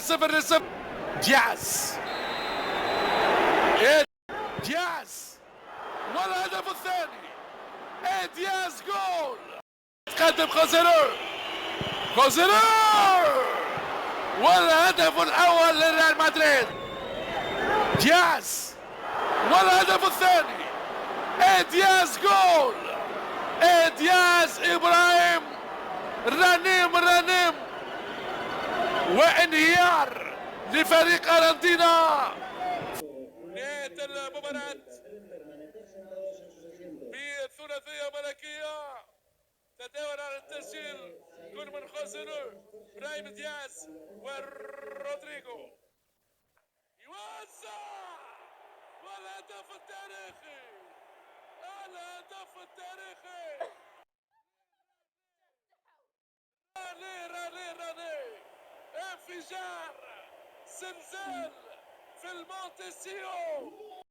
0-0. دياز دياز والهدف الثاني. دياز جول. تقدم خوزيلو والهدف الاول لريال مدريد. دياز والهدف الثاني. دياز جول. دياز ابراهيم رنيم وانهيار لفريق ارنتينا. نهاية المباراة بثلاثية ملكية تداول على التسجيل كل من خوزيلو، ابراهيم دياز ورودريغو. يوزع والهدف التاريخي، الهدف التاريخي. راني انفجار، زلزال في المونتيسيو.